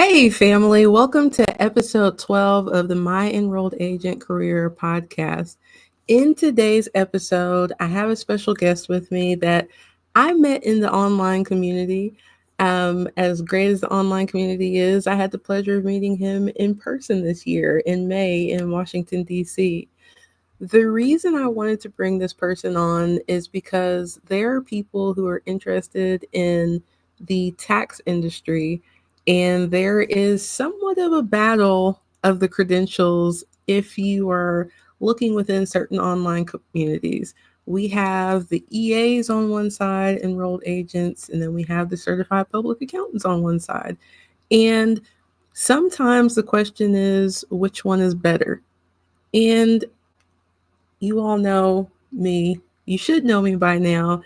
Hey, family, welcome to episode 12 of the My Enrolled Agent Career Podcast. In today's episode, I have a special guest with me that I met in the online community. As great as the online community is, I had the pleasure of meeting him in person this year in May in Washington, D.C. The reason I wanted to bring this person on is because there are people who are interested in the tax industry, and there is somewhat of a battle of the credentials if you are looking within certain online communities. We have the EAs on one side, enrolled agents, and then we have the certified public accountants on one side. And sometimes the question is, which one is better? And you all know me. You should know me by now.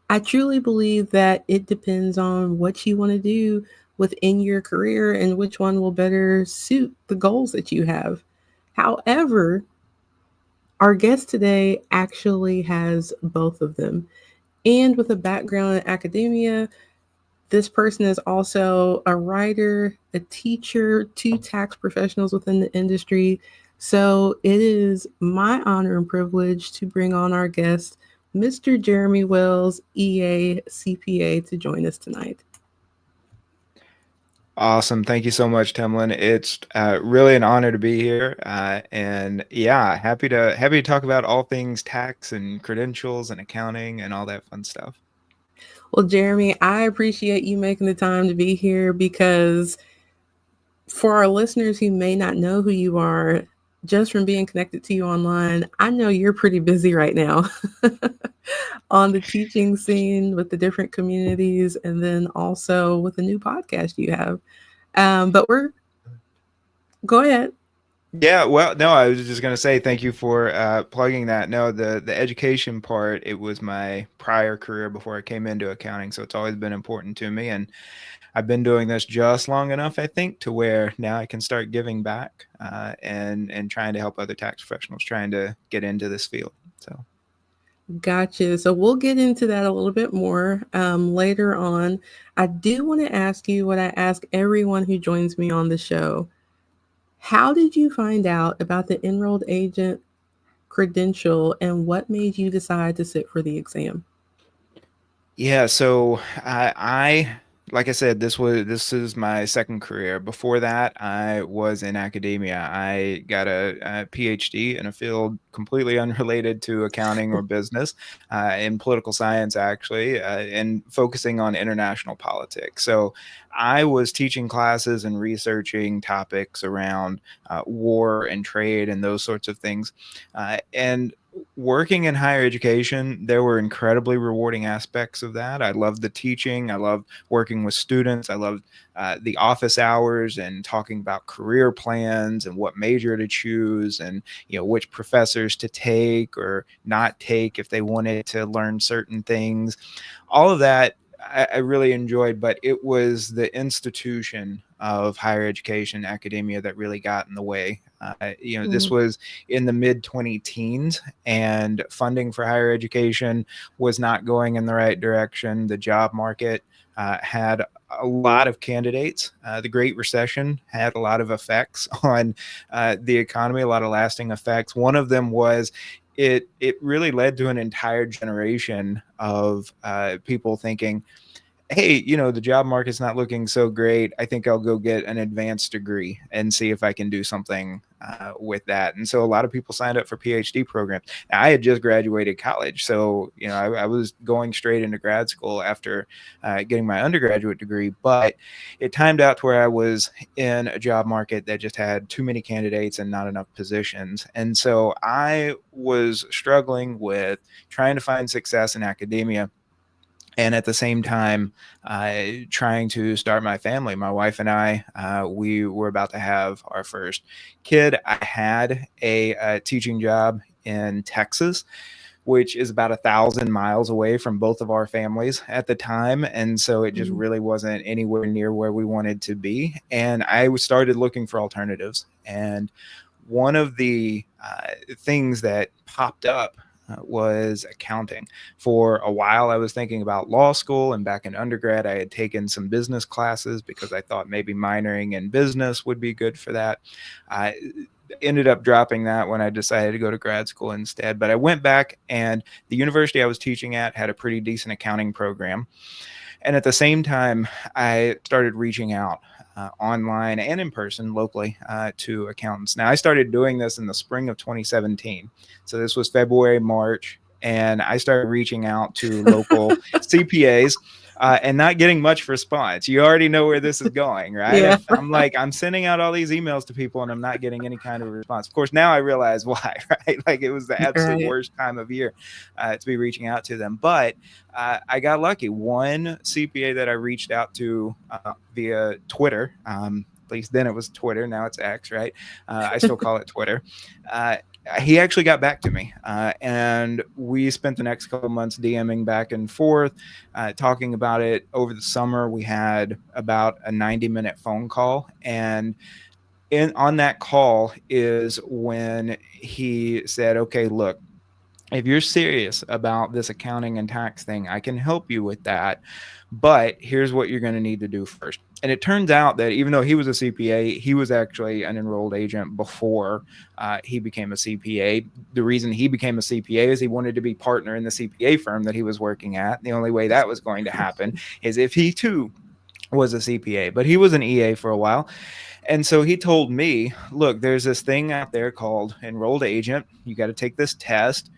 I truly believe that it depends on what you want to do within your career and which one will better suit the goals that you have. However, our guest today actually has both of them. And with a background in academia, this person is also a writer, a teacher, two tax professionals within the industry. So it is my honor and privilege to bring on our guest, Mr. Jeremy Wells, EA CPA, to join us tonight. Awesome. Thank you so much, Timalyn. It's really an honor to be here. And yeah, happy to talk about all things tax and credentials and accounting and all that fun stuff. Well, Jeremy, I appreciate you making the time to be here because for our listeners who may not know who you are, just from being connected to you online, I know you're pretty busy right now on the teaching scene with the different communities and then also with the new podcast you have. But go ahead. Yeah, well, no, I was just gonna say thank you for plugging that. No, the education part, it was my prior career before I came into accounting, so it's always been important to me, and I've been doing this just long enough, I think, to where now I can start giving back and trying to help other tax professionals trying to get into this field. So. Gotcha. So we'll get into that a little bit more later on. I do want to ask you what I ask everyone who joins me on the show. How did you find out about the enrolled agent credential and what made you decide to sit for the exam? Yeah, so like I said, this is my second career. Before that, I was in academia. I got a PhD in a field completely unrelated to accounting or business, in political science, actually, and focusing on international politics. So I was teaching classes and researching topics around war and trade and those sorts of things, and working in higher education, there were incredibly rewarding aspects of that. I loved the teaching. I loved working with students. I loved the office hours and talking about career plans and what major to choose and which professors to take or not take if they wanted to learn certain things. All of that I really enjoyed, but it was the institution of higher education, academia that really got in the way. This Mm. was in the mid 20 teens, and funding for higher education was not going in the right direction. The job market had a lot of candidates. The Great Recession had a lot of effects on the economy, a lot of lasting effects. One of them was it really led to an entire generation of people thinking, hey, the job market's not looking so great. I think I'll go get an advanced degree and see if I can do something with that. And so a lot of people signed up for PhD programs. Now, I had just graduated college, so I was going straight into grad school after getting my undergraduate degree. But it timed out to where I was in a job market that just had too many candidates and not enough positions. And so I was struggling with trying to find success in academia and at the same time trying to start my family. My wife and I, we were about to have our first kid. I had a teaching job in Texas, which is about 1,000 miles away from both of our families at the time, and so it just Mm. really wasn't anywhere near where we wanted to be. And I started looking for alternatives, and one of the things that popped up was accounting. For a while, I was thinking about law school, and back in undergrad, I had taken some business classes because I thought maybe minoring in business would be good for that. I ended up dropping that when I decided to go to grad school instead. But I went back, and the university I was teaching at had a pretty decent accounting program. And at the same time, I started reaching out online and in person locally to accountants. Now, I started doing this in the spring of 2017. So this was February, March, and I started reaching out to local CPAs. And not getting much response. You already know where this is going, right? Yeah. I'm like, I'm sending out all these emails to people and I'm not getting any kind of response. Of course, now I realize why, right? Like it was the absolute Right. worst time of year to be reaching out to them. But I got lucky. One CPA that I reached out to via Twitter, at least then it was Twitter, now it's X, right? I still call it Twitter. Uh, he actually got back to me, and we spent the next couple months DMing back and forth, talking about it. Over the summer, we had about a 90-minute phone call, and on that call is when he said, "Okay, look, if you're serious about this accounting and tax thing, I can help you with that. But here's what you're going to need to do first." And it turns out that even though he was a CPA, he was actually an enrolled agent before he became a CPA. The reason he became a CPA is he wanted to be partner in the CPA firm that he was working at. The only way that was going to happen is if he too was a CPA, but he was an EA for a while. And so he told me, look, there's this thing out there called enrolled agent. You got to take this test.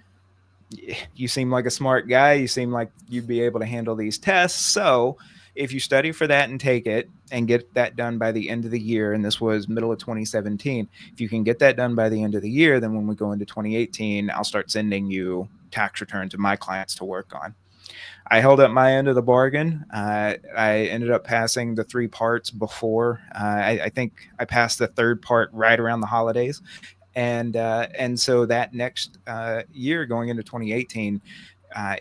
You seem like a smart guy. You seem like you'd be able to handle these tests. So if you study for that and take it and get that done by the end of the year, and this was middle of 2017, if you can get that done by the end of the year, then when we go into 2018, I'll start sending you tax returns of my clients to work on. I held up my end of the bargain. I ended up passing the three parts before. I think I passed the third part right around the holidays, and so that next year, going into 2018,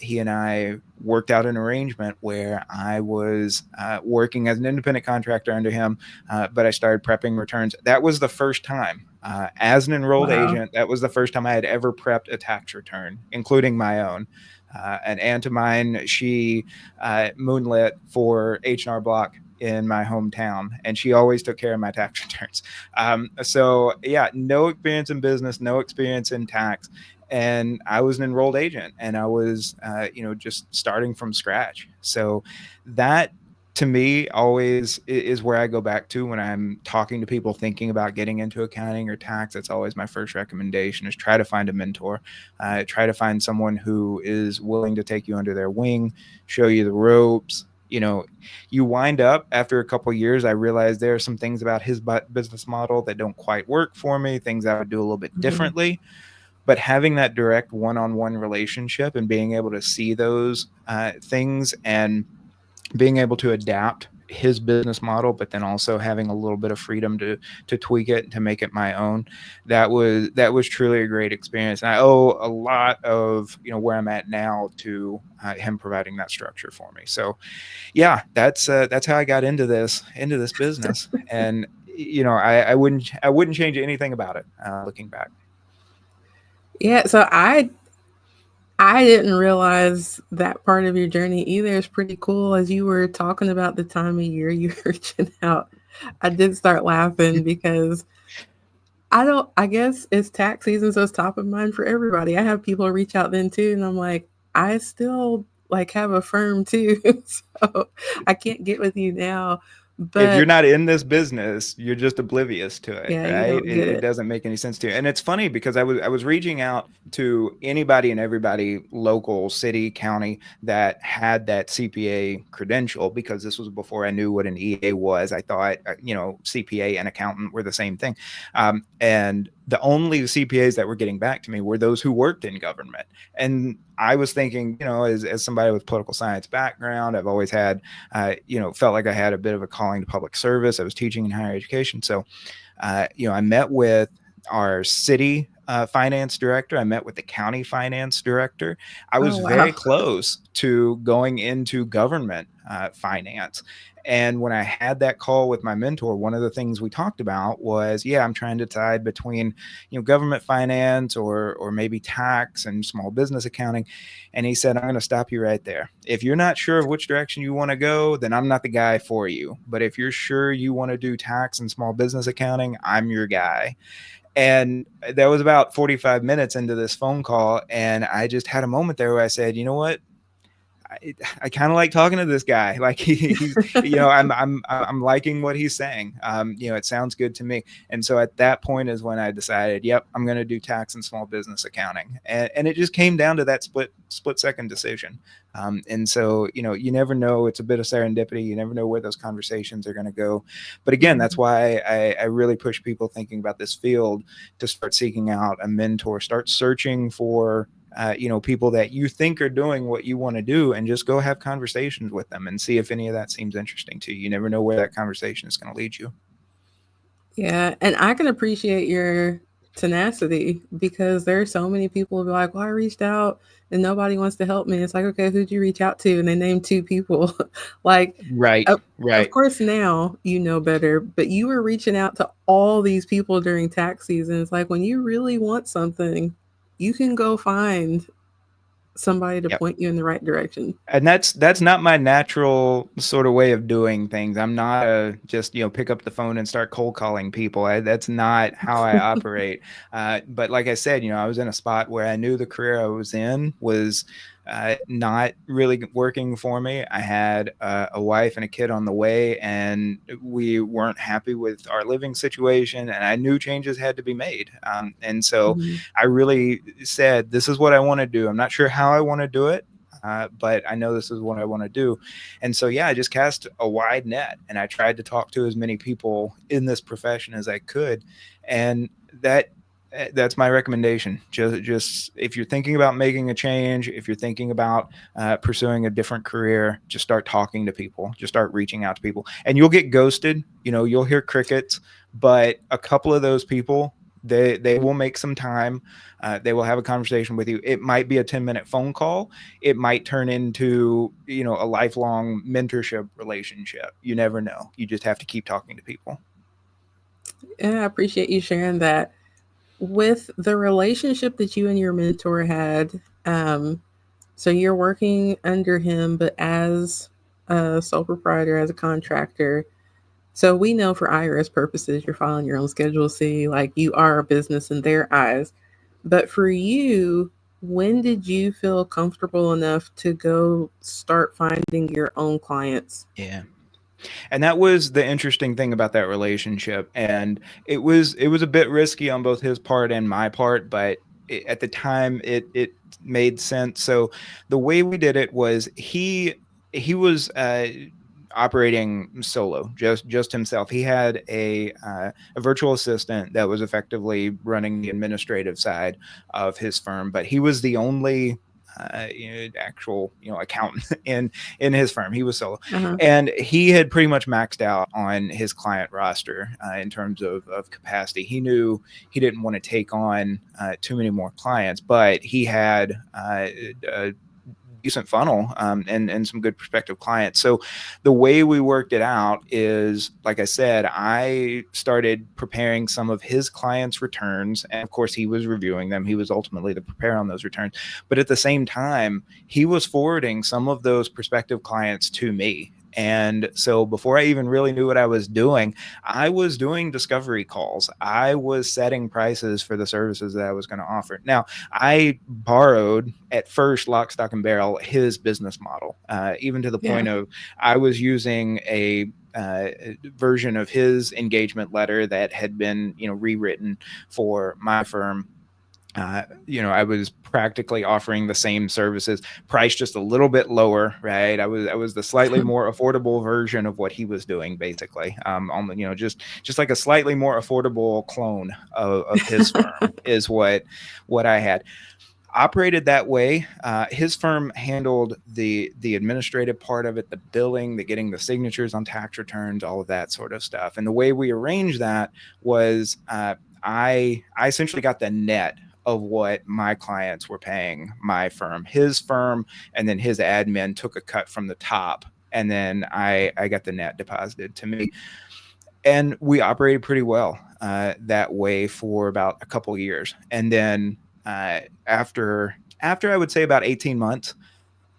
he and I worked out an arrangement where I was working as an independent contractor under him, but I started prepping returns. That was the first time. As an enrolled Wow. agent, that was the first time I had ever prepped a tax return, including my own. An aunt of mine, she moonlit for H&R Block in my hometown, and she always took care of my tax returns. So yeah, no experience in business, no experience in tax, and I was an enrolled agent, and I was, just starting from scratch. So that to me always is where I go back to when I'm talking to people thinking about getting into accounting or tax. That's always my first recommendation: is try to find a mentor, try to find someone who is willing to take you under their wing, show you the ropes. You wind up after a couple years, I realized there are some things about his business model that don't quite work for me, things I would do a little bit Mhm. differently. But having that direct one-on-one relationship and being able to see those things and being able to adapt his business model, but then also having a little bit of freedom to tweak it, to make it my own, that was truly a great experience. And I owe a lot of where I'm at now to him providing that structure for me. So yeah, that's how I got into this business. And I wouldn't change anything about it looking back. Yeah, so I didn't realize that part of your journey either. It's pretty cool. As you were talking about the time of year you were reaching out, I did start laughing because I guess it's tax season, so it's top of mind for everybody. I have people reach out then too, and I'm like, I still like have a firm too, so I can't get with you now. If you're But not in this business, you're just oblivious to it, yeah, you right? don't get It it. doesn't make any sense to you. And it's funny because I was reaching out to anybody and everybody, local, city, county, that had that CPA credential, because this was before I knew what an EA was. I thought CPA and accountant were the same thing, and the only CPAs that were getting back to me were those who worked in government. And I was thinking, as somebody with political science background, I've always had felt like I had a bit of a calling to public service. I was teaching in higher education. So, I met with our city finance director. I met with the county finance director. I Oh was wow. very close to going into government finance. And when I had that call with my mentor, one of the things we talked about was, yeah, I'm trying to decide between, government finance or maybe tax and small business accounting. And he said, I'm going to stop you right there. If you're not sure of which direction you want to go, then I'm not the guy for you. But if you're sure you want to do tax and small business accounting, I'm your guy. And that was about 45 minutes into this phone call. And I just had a moment there where I said, you know what? I kind of like talking to this guy. Like he's, I'm liking what he's saying. It sounds good to me. And so at that point is when I decided, yep, I'm going to do tax and small business accounting. And it just came down to that split second decision. And so, you never know. It's a bit of serendipity. You never know where those conversations are going to go. But again, that's why I really push people thinking about this field to start seeking out a mentor, start searching for people that you think are doing what you want to do, and just go have conversations with them and see if any of that seems interesting to you. You never know where that conversation is going to lead you. Yeah, and I can appreciate your tenacity because there are so many people who be like, "Well, I reached out and nobody wants to help me." It's like, okay, who'd you reach out to? And they name two people. Like, Right, of, of right. course, now you know better, but you were reaching out to all these people during tax season. It's like when you really want something, you can go find somebody to Yep. point you in the right direction. And that's not my natural sort of way of doing things. I'm not a just pick up the phone and start cold calling people. That's not how I operate. But like I said, I was in a spot where I knew the career I was in was not really working for me. I had a wife and a kid on the way, and we weren't happy with our living situation, and I knew changes had to be made. And so Mhm. I really said, this is what I want to do. I'm not sure how I want to do it, but I know this is what I want to do. And so, yeah, I just cast a wide net and I tried to talk to as many people in this profession as I could. And that's my recommendation. Just if you're thinking about making a change, if you're thinking about pursuing a different career, just start talking to people, just start reaching out to people, and you'll get ghosted. You'll hear crickets, but a couple of those people, they will make some time. They will have a conversation with you. It might be a 10-minute phone call. It might turn into, a lifelong mentorship relationship. You never know. You just have to keep talking to people. Yeah, I appreciate you sharing that. With the relationship that you and your mentor had, um, so you're working under him, but as a sole proprietor, as a contractor. So we know for IRS purposes, you're filing your own Schedule C, like you are a business in their eyes. But for you, when did you feel comfortable enough to go start finding your own clients? Yeah. And that was the interesting thing about that relationship. And it was a bit risky on both his part and my part, but at the time it made sense. So the way we did it was he was operating solo, just himself. He had a virtual assistant that was effectively running the administrative side of his firm, but he was the only actual accountant in his firm. He was solo, Uh-huh. and he had pretty much maxed out on his client roster in terms of capacity. He knew he didn't want to take on too many more clients, but he had a decent funnel, and some good prospective clients. So the way we worked it out is, like I said, I started preparing some of his clients' returns. And of course, he was reviewing them. He was ultimately the preparer on those returns. But at the same time, he was forwarding some of those prospective clients to me. And so before I even really knew what I was doing, I was doing discovery calls. I was setting prices for the services that I was going to offer. Now, I borrowed at first, lock, stock, and barrel, his business model, even to the Yeah. point of I was using a version of his engagement letter that had been, rewritten for my firm. I was practically offering the same services, priced just a little bit lower, right? I was the slightly more affordable version of what he was doing, basically. Just like a slightly more affordable clone of his firm is what I had. Operated that way. His firm handled the administrative part of it, the billing, the getting the signatures on tax returns, all of that sort of stuff. And the way we arranged that was I essentially got the net of what my clients were paying my firm. His firm and then his admin took a cut from the top, and then I got the net deposited to me, and we operated pretty well that way for about a couple years. And then after I would say about 18 months,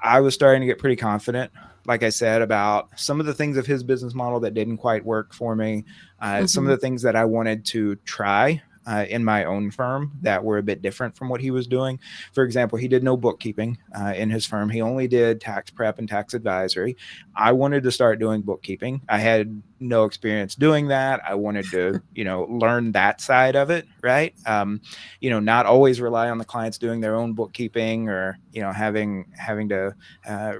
I was starting to get pretty confident, like I said, about some of the things of his business model that didn't quite work for me, some of Mm-hmm. the things that I wanted to try in my own firm that were a bit different from what he was doing. For example, he did no bookkeeping in his firm. He only did tax prep and tax advisory. I wanted to start doing bookkeeping. I had no experience doing that. I wanted to, learn that side of it, right? Not always rely on the clients doing their own bookkeeping, or having to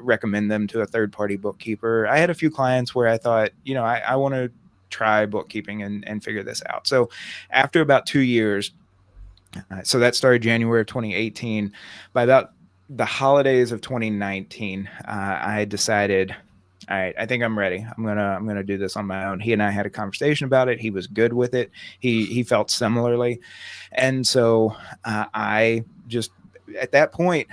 recommend them to a third party bookkeeper. I had a few clients where I thought, I want to try bookkeeping and figure this out. So after about 2 years, so that started January of 2018. By about the holidays of 2019, I decided, all right, I think I'm ready. I'm gonna do this on my own. He and I had a conversation about it. He was good with it. He felt similarly, and so I just at that point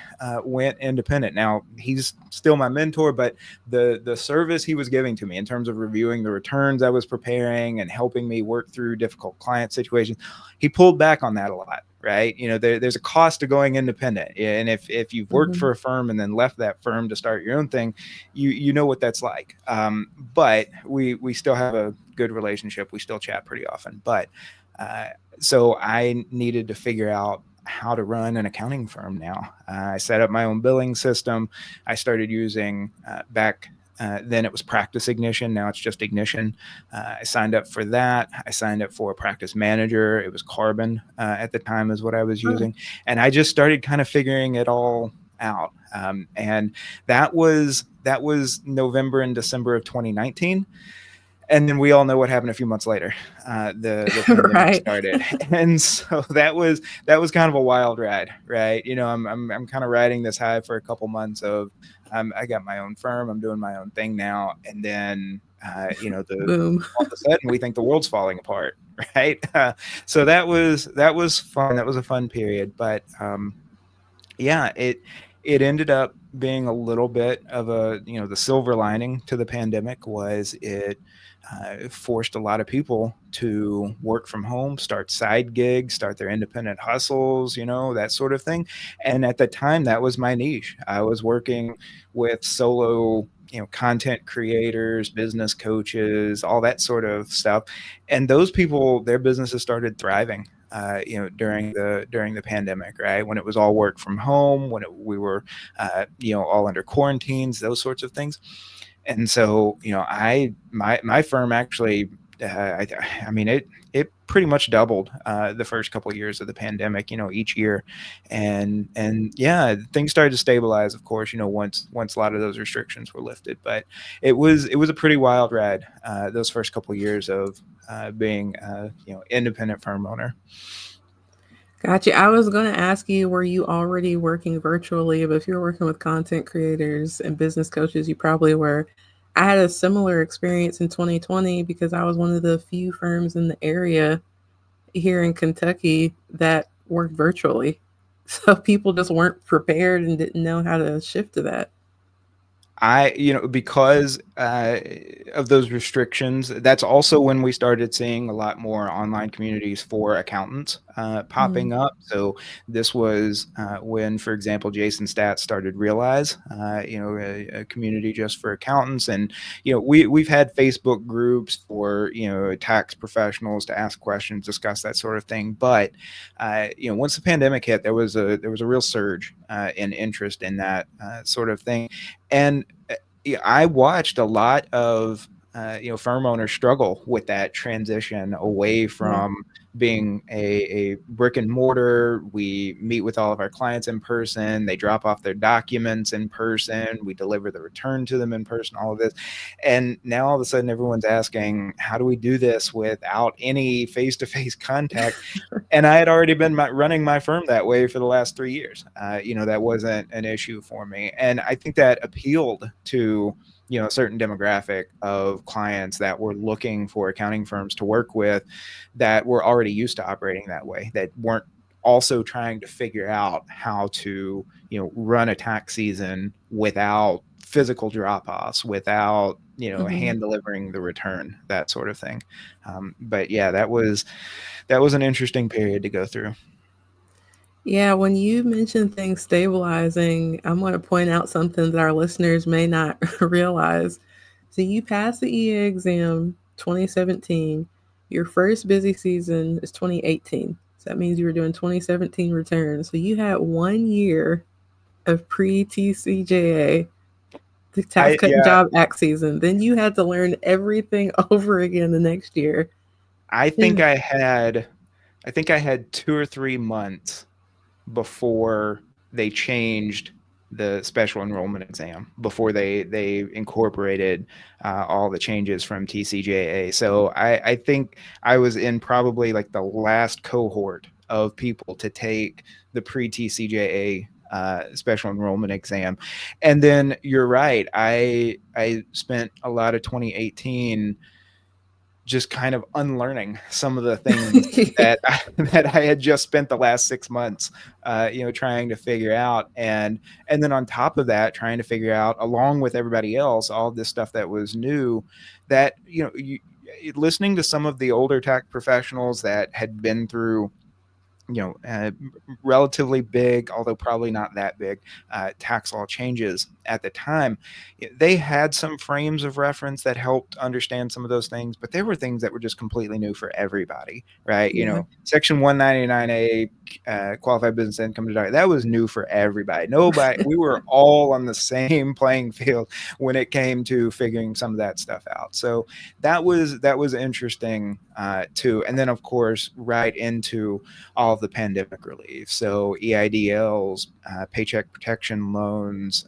went independent. Now he's still my mentor, but the service he was giving to me in terms of reviewing the returns I was preparing and helping me work through difficult client situations, he pulled back on that a lot. Right, there's a cost to going independent, and if you've worked Mm-hmm. for a firm and then left that firm to start your own thing, you know what that's like. But we still have a good relationship. We still chat pretty often, but uh, so I needed to figure out how to run an accounting firm now. I set up my own billing system. I started using back then it was Practice Ignition. Now it's just Ignition. I signed up for that. I signed up for a practice manager. It was Carbon at the time is what I was Oh, using. And I just started kind of figuring it all out. And that was November and December of 2019, and then we all know what happened a few months later. The pandemic right. started, and so that was kind of a wild ride, right? I'm kind of riding this high for a couple months of I got my own firm, I'm doing my own thing now, and then the Boom. all of a sudden we think the world's falling apart, right? So that was fun. That was a fun period, but yeah, it ended up being a little bit of the silver lining to the pandemic was it forced a lot of people to work from home, start side gigs, start their independent hustles, that sort of thing. And at the time, that was my niche. I was working with solo, content creators, business coaches, all that sort of stuff. And those people, their businesses started thriving. During the pandemic, right, when it was all work from home, when we were, all under quarantines, those sorts of things. And so my firm actually I mean it pretty much doubled the first couple of years of the pandemic, each year. And yeah, things started to stabilize, of course, once a lot of those restrictions were lifted. But it was a pretty wild ride, those first couple of years of being independent firm owner. Gotcha. I was going to ask you, were you already working virtually? But if you're working with content creators and business coaches, you probably were. I had a similar experience in 2020 because I was one of the few firms in the area here in Kentucky that worked virtually. So people just weren't prepared and didn't know how to shift to that. Because of those restrictions, that's also when we started seeing a lot more online communities for accountants Mm. popping up. So this was when, for example, Jason Stats started Realize, a community just for accountants. And, we've had Facebook groups for, tax professionals to ask questions, discuss that sort of thing. But, once the pandemic hit, there was a real surge in interest in that sort of thing. And yeah, I watched a lot of firm owners struggle with that transition away Yeah. from being a brick and mortar. We meet with all of our clients in person. They drop off their documents in person. We deliver the return to them in person. All of this, and now all of a sudden everyone's asking, how do we do this without any face-to-face contact? And I had already been running my firm that way for the last 3 years. That wasn't an issue for me, and I think that appealed to a certain demographic of clients that were looking for accounting firms to work with that were already used to operating that way, that weren't also trying to figure out how to run a tax season without physical drop-offs, without Mhm. hand delivering the return, that sort of thing. But yeah, that was an interesting period to go through. Yeah, when you mention things stabilizing, I'm going to point out something that our listeners may not realize. So you passed the EA exam 2017. Your first busy season is 2018. So that means you were doing 2017 returns. So you had 1 year of pre TCJA, the Tax I Cut and Yeah, Job Act season. Then you had to learn everything over again the next year. I think And I had I think I had 2 or 3 months before they changed the special enrollment exam, before they incorporated all the changes from TCJA. So I think I was in probably like the last cohort of people to take the pre TCJA special enrollment exam. And then you're right, I spent a lot of 2018 just kind of unlearning some of the things that that I had just spent the last 6 months, trying to figure out, and then on top of that, trying to figure out, along with everybody else, all this stuff that was new. That listening to some of the older tech professionals that had been through relatively big, although probably not that big, tax law changes at the time. They had some frames of reference that helped understand some of those things, but there were things that were just completely new for everybody, right? yeah. Section 199A, qualified business income deduction, that was new for everybody. Nobody, we were all on the same playing field when it came to figuring some of that stuff out. So that was interesting too. And then of course, right into all of the pandemic relief. So EIDLs, paycheck protection loans,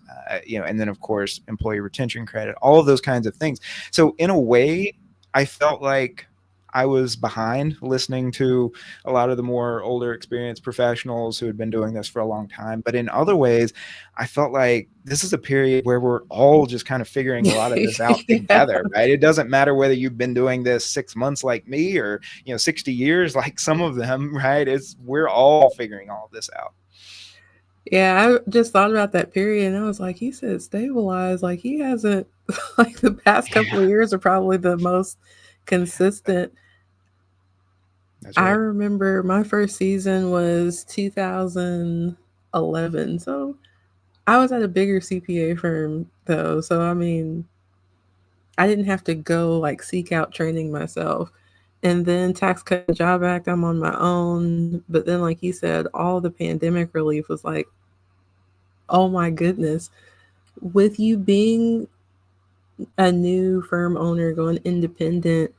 and then of course employee retention credit, all of those kinds of things. So in a way, I felt like I was behind, listening to a lot of the more older experienced professionals who had been doing this for a long time. But in other ways, I felt like this is a period where we're all just kind of figuring a lot of this out Yeah. together, right? It doesn't matter whether you've been doing this 6 months like me, or 60 years like some of them, right? We're all figuring all of this out. Yeah, I just thought about that period and I was like, he said stabilize. Like, he hasn't, like, the past couple of Yeah, years are probably the most consistent. that's I right. remember my first season was 2011. So I was at a bigger CPA firm, though. So, I mean, I didn't have to go like seek out training myself. And then Tax Cut and Job Act, I'm on my own. But then, like you said, all the pandemic relief was like, oh my goodness. With you being a new firm owner going independent,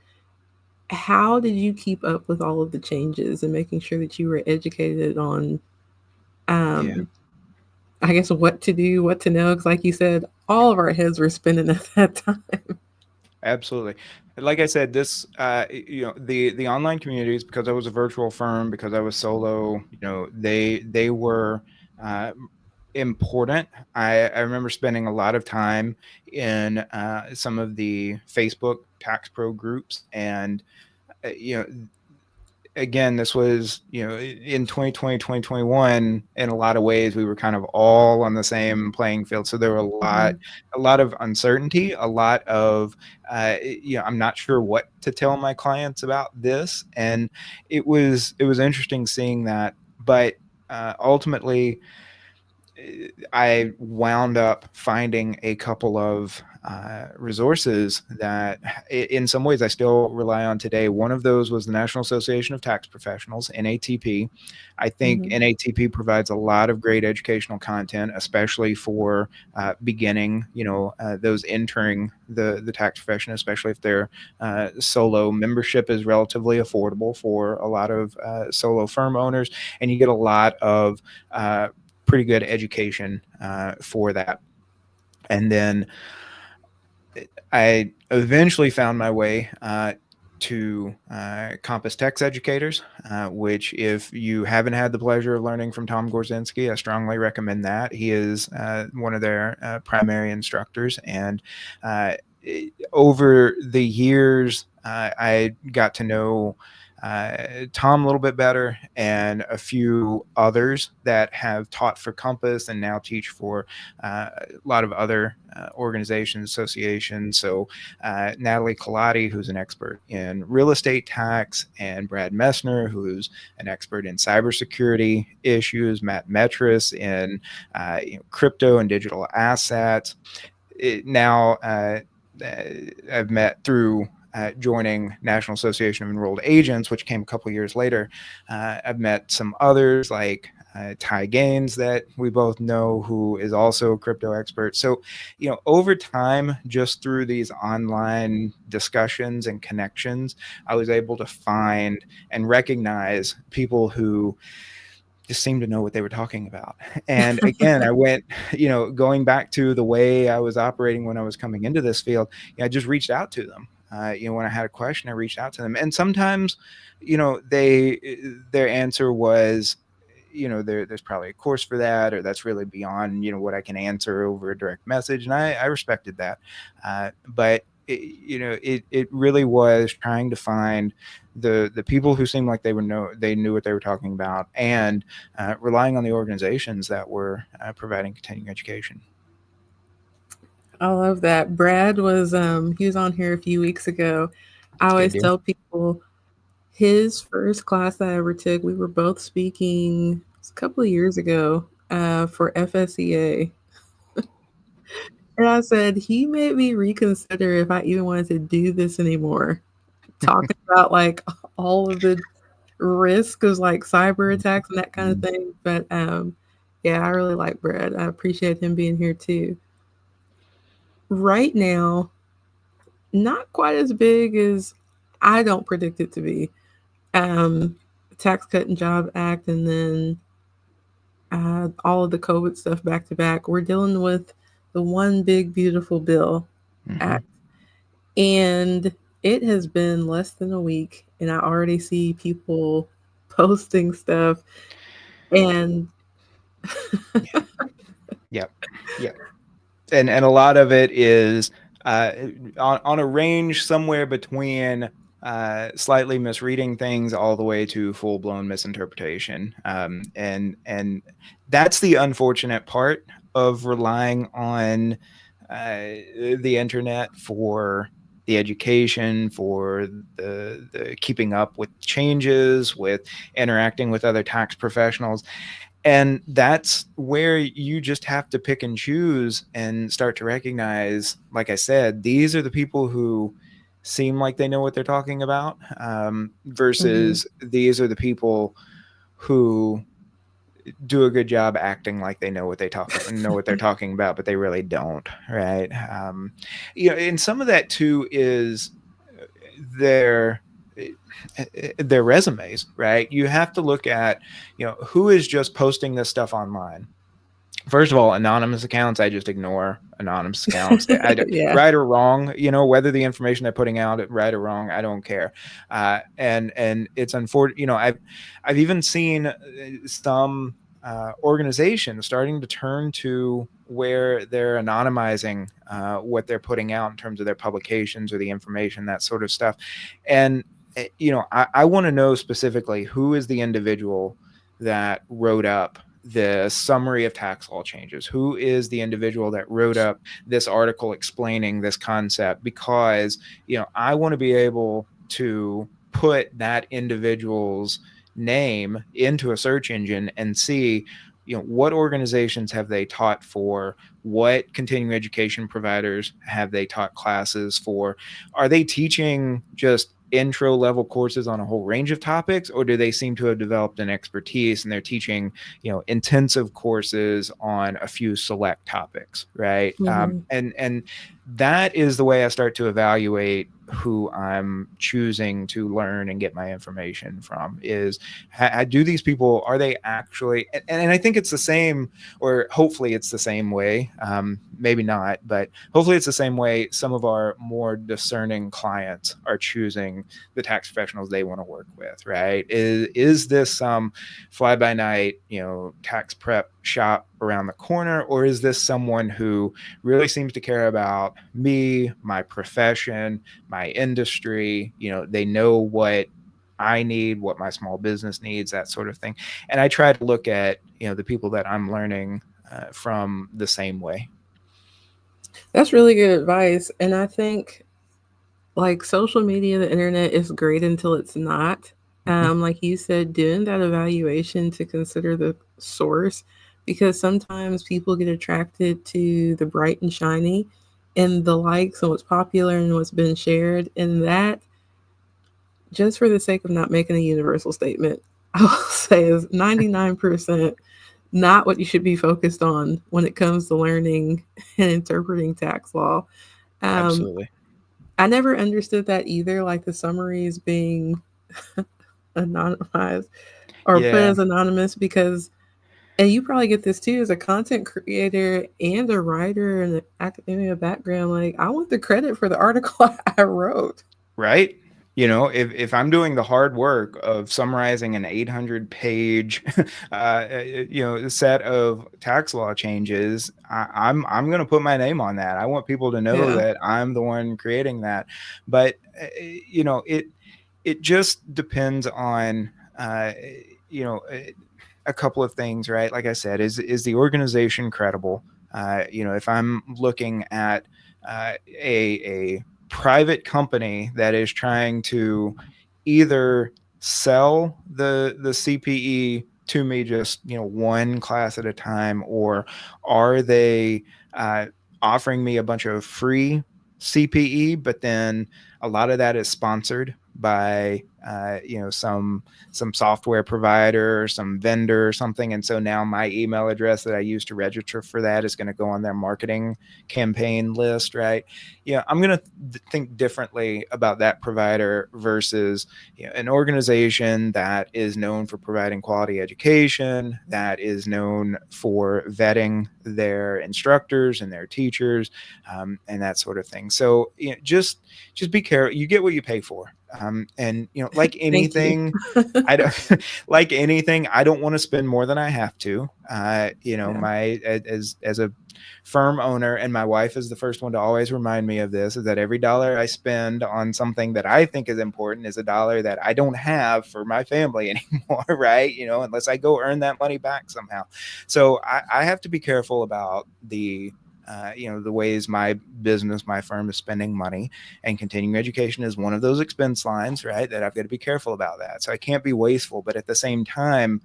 how did you keep up with all of the changes and making sure that you were educated on, Yeah, um, I guess, what to do, what to know? Because, like you said, all of our heads were spinning at that time. absolutely. Like I said, this the online communities, because I was a virtual firm, because I was solo, they were uh, important. I remember spending a lot of time in some of the Facebook tax pro groups, and you know again, this was, in 2020, 2021, in a lot of ways, we were kind of all on the same playing field. So there were Mhm. a lot of uncertainty, a lot of, I'm not sure what to tell my clients about this. And it was interesting seeing that. But ultimately, I wound up finding a couple of resources that, in some ways, I still rely on today. One of those was the National Association of Tax Professionals, NATP. I think Mhm. NATP provides a lot of great educational content, especially for beginning, those entering the tax profession, especially if their solo membership is relatively affordable for a lot of solo firm owners, and you get a lot of pretty good education for that. And then I eventually found my way to Compass Tex Educators, which, if you haven't had the pleasure of learning from Tom Gorzinski, I strongly recommend that. He is one of their primary instructors. And uh, over the years, I got to know Tom a little bit better, and a few others that have taught for Compass and now teach for a lot of other organizations, associations. So Natalie Colati, who's an expert in real estate tax, and Brad Messner, who's an expert in cybersecurity issues, Matt Metris in crypto and digital assets. Now I've met through joining National Association of Enrolled Agents, which came a couple years later. I've met some others like Ty Gaines that we both know, who is also a crypto expert. So, over time, just through these online discussions and connections, I was able to find and recognize people who just seemed to know what they were talking about. And again, I went, going back to the way I was operating when I was coming into this field, I just reached out to them. When I had a question, I reached out to them. And sometimes, their answer was, there's probably a course for that, or that's really beyond, what I can answer over a direct message. And I respected that. But it really was trying to find the people who seemed like they knew what they were talking about, and relying on the organizations that were providing continuing education. I love that. Brad was he was on here a few weeks ago. I Good always deal. tell people his first class that I ever took, we were both speaking a couple of years ago for FSEA. And I said, he made me reconsider if I even wanted to do this anymore. Talking about like all of the risk of like cyber attacks and that kind of thing. But yeah, I really like Brad. I appreciate him being here too. Right now, not quite as big as I don't predict it to be. Um, Tax Cut and Job Act, and then all of the COVID stuff back to back. We're dealing with the One Big Beautiful Bill Mm-hmm. Act, and it has been less than a week, and I already see people posting stuff, and Yeah. Yep. Yep. And a lot of it is uh, on a range somewhere between slightly misreading things all the way to full blown misinterpretation. And that's the unfortunate part of relying on the internet for the education, for the keeping up with changes, with interacting with other tax professionals. And that's where you just have to pick and choose and start to recognize, like I said, these are the people who seem like they know what they're talking about, mhm, versus these are the people who do a good job acting like they know what they talk about, know what they're talking about, but they really don't, right? And some of that too is their their resumes, right? You have to look at, who is just posting this stuff online. First of all, anonymous accounts, I just ignore anonymous accounts. yeah, Right or wrong, whether the information they're putting out, right or wrong, I don't care. And it's unfortunate. I've even seen some organizations starting to turn to where they're anonymizing what they're putting out in terms of their publications or the information, that sort of stuff. And I want to know specifically who is the individual that wrote up the summary of tax law changes. Who is the individual that wrote up this article explaining this concept? Because, I want to be able to put that individual's name into a search engine and see, what organizations have they taught for, what continuing education providers have they taught classes for, are they teaching just intro level courses on a whole range of topics, or do they seem to have developed an expertise and they're teaching intensive courses on a few select topics, right? mhm. And that is the way I start to evaluate who I'm choosing to learn and get my information from. Is do these people, are they actually, and I think it's the same, or hopefully it's the same way, maybe not, but hopefully it's the same way some of our more discerning clients are choosing the tax professionals they want to work with, right? Is this some fly by night, tax prep shop around the corner, or is this someone who really seems to care about me, my profession, my industry? They know what I need, what my small business needs, that sort of thing. And I try to look at, the people that I'm learning from the same way. That's really good advice. And I think like social media, the internet is great until it's not. Mhm. Like you said, doing that evaluation to consider the source, because sometimes people get attracted to the bright and shiny and the likes and what's popular and what's been shared. And that, just for the sake of not making a universal statement, I will say is 99% not what you should be focused on when it comes to learning and interpreting tax law. Um, Absolutely. I never understood that either, like the summaries being anonymized or put Yeah. as anonymous because, and you probably get this too as a content creator and a writer and an academia background. Like, I want the credit for the article I wrote. Right. If I'm doing the hard work of summarizing an 800 page set of tax law changes, I'm going to put my name on that. I want people to know Yeah. that I'm the one creating that. But it just depends on you know a couple of things, right? Like I said, is the organization credible? If I'm looking at a private company that is trying to either sell the CPE to me, just one class at a time, or are they uh, offering me a bunch of free CPE, but then a lot of that is sponsored by some software provider or some vendor or something, and so now my email address that I use to register for that is going to go on their marketing campaign list, right? I'm going to think differently about that provider versus an organization that is known for providing quality education, that is known for vetting their instructors and their teachers, and that sort of thing. So just be careful. You get what you pay for. And like Thank you. anything, I don't like anything. I don't want to spend more than I have to. Yeah. My as a firm owner, and my wife is the first one to always remind me of this, is that every dollar I spend on something that I think is important is a dollar that I don't have for my family anymore, right? Unless I go earn that money back somehow. So I have to be careful about the ways my business, my firm is spending money, and continuing education is one of those expense lines, right? That I've got to be careful about that. So I can't be wasteful, but at the same time,